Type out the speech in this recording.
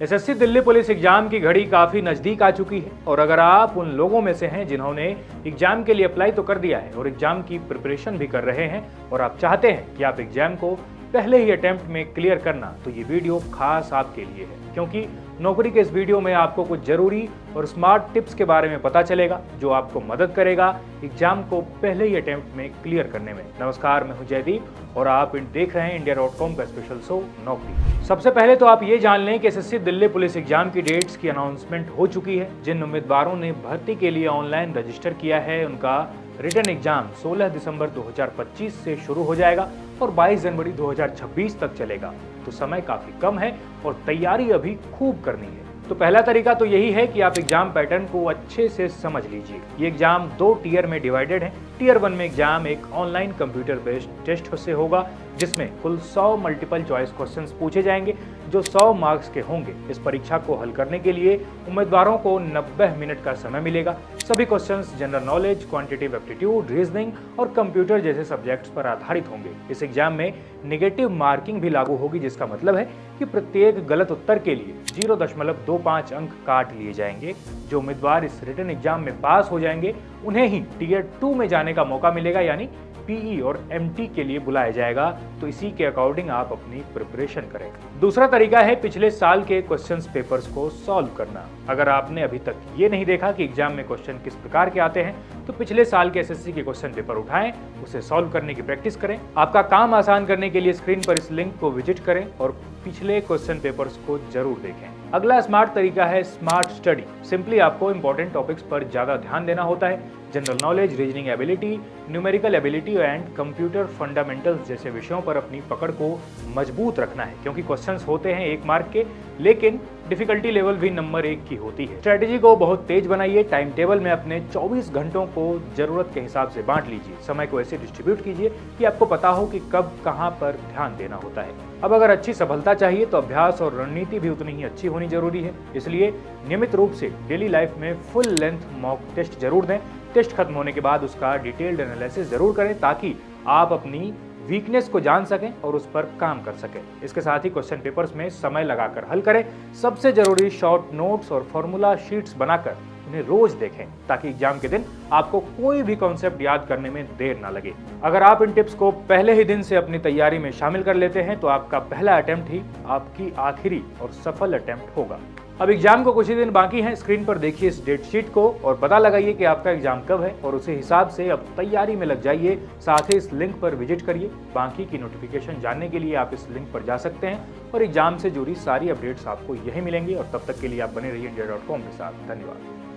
SSC Delhi police exam की घड़ी काफी नजदीक आ चुकी है और अगर आप उन लोगों में से हैं जिन्होंने एग्जाम के लिए अप्लाई तो कर दिया है और एग्जाम की प्रिपरेशन भी कर रहे हैं और आप चाहते हैं कि आप एग्जाम को पहले ही अटेम्प्ट में क्लियर करना, तो ये वीडियो खास आपके लिए है क्योंकि नौकरी के इस वीडियो में आपको कुछ जरूरी और स्मार्ट टिप्स के बारे में पता चलेगा जो आपको मदद करेगा एग्जाम को पहले ही अटेम्प्ट में क्लियर करने में। नमस्कार, मैं हूं जयदीप और आप देख रहे हैं इंडिया.com का स्पेशल शो नौकरी। सबसे पहले तो आप ये जान लें कि एसएससी दिल्ली पुलिस एग्जाम की डेट्स की अनाउंसमेंट हो चुकी है। जिन उम्मीदवारों ने भर्ती के लिए ऑनलाइन रजिस्टर किया है उनका रिटन एग्जाम 16 दिसंबर 2025 से शुरू हो जाएगा और 22 जनवरी 2026 तक चलेगा, तो समय काफी कम है और तैयारी अभी खूब करनी है। तो पहला तरीका तो यही है कि आप एग्जाम पैटर्न को अच्छे से समझ लीजिए। ये एग्जाम 2 टियर में डिवाइडेड है। टियर 1 में एग्जाम एक ऑनलाइन कंप्यूटर बेस्ड टेस्ट से होगा जिसमें कुल 100 मल्टीपल चॉइस क्वेश्चंस पूछे जाएंगे जो 100 मार्क्स के होंगे। इस परीक्षा को हल करने के लिए उम्मीदवारों को 90 मिनट का समय मिलेगा। सभी questions general knowledge, quantitative aptitude, reasoning और कंप्यूटर जैसे सब्जेक्ट्स पर आधारित होंगे। इस एग्जाम में नेगेटिव मार्किंग भी लागू होगी जिसका मतलब है कि प्रत्येक गलत उत्तर के लिए 0.25 अंक काट लिए जाएंगे। जो उम्मीदवार इस रिटन एग्जाम में पास हो जाएंगे उन्हें ही टियर 2 में जाने का मौका मिलेगा, यानी पीई और एमटी के लिए बुलाया जाएगा। तो इसी के अकॉर्डिंग आप अपनी प्रिपरेशन करें। दूसरा तरीका है पिछले साल के क्वेश्चंस पेपर्स को सॉल्व करना। अगर आपने अभी तक ये नहीं देखा कि एग्जाम में क्वेश्चन किस प्रकार के आते हैं तो पिछले साल के एसएससी के क्वेश्चन पेपर उठाएं, उसे सॉल्व करने की प्रैक्टिस करें। आपका काम आसान करने के लिए स्क्रीन पर इस लिंक को विजिट करें और पिछले क्वेश्चन पेपर्स को जरूर देखें। अगला स्मार्ट तरीका है स्मार्ट स्टडी। सिंपली आपको इंपॉर्टेंट टॉपिक्स पर ज्यादा ध्यान देना होता है। General knowledge, reasoning ability, numerical ability and computer fundamentals जैसे विषयों पर अपनी पकड़ को मजबूत रखना है क्योंकि क्वेश्चंस होते हैं 1 मार्क के, लेकिन डिफिकल्टी लेवल भी नंबर 1 की होती है। स्ट्रेटेजी को बहुत तेज बनाइए। टाइम टेबल में अपने 24 घंटों को जरूरत के हिसाब से बांट लीजिए। समय को ऐसे डिस्ट्रीब्यूट कीजिए कि आपको पता हो कि कब कहां पर ध्यान देना होता है। अब अगर अच्छी सफलता चाहिए तो अभ्यास और रणनीति भी उतनी ही अच्छी होनी जरूरी है। इसलिए नियमित रूप से डेली लाइफ में फुल लेंथ मॉक टेस्ट जरूर दें। टेस्ट खत्म होने के बाद उसका डिटेल्ड एनालिसिस जरूर करें ताकि आप अपनी वीकनेस को जान सकें और उस पर काम कर सकें। इसके साथ ही क्वेश्चन पेपर्स में समय लगाकर हल करें। सबसे जरूरी शॉर्ट नोट्स और फॉर्मूला शीट्स बनाकर उन्हें रोज देखें ताकि एग्जाम के दिन आपको कोई भी कॉन्सेप्ट याद करने में देर ना लगे। अगर आप इन टिप्स को पहले ही दिन से अपनी तैयारी में शामिल कर लेते हैं तो आपका पहला अटेम्प्ट ही आपकी आखिरी और सफल अटेम्प्ट होगा। अब एग्जाम को कुछ ही दिन बाकी हैं। स्क्रीन पर देखिए इस डेट शीट को और पता लगाइए कि आपका एग्जाम कब है और उसी हिसाब से अब तैयारी में लग जाइए। साथ ही इस लिंक पर विजिट करिए। बाकी की नोटिफिकेशन जानने के लिए आप इस लिंक पर जा सकते हैं और एग्जाम से जुड़ी सारी अपडेट्स आपको यही मिलेंगी। और तब तक के लिए आप बने रहिए इंडिया.com के साथ। धन्यवाद।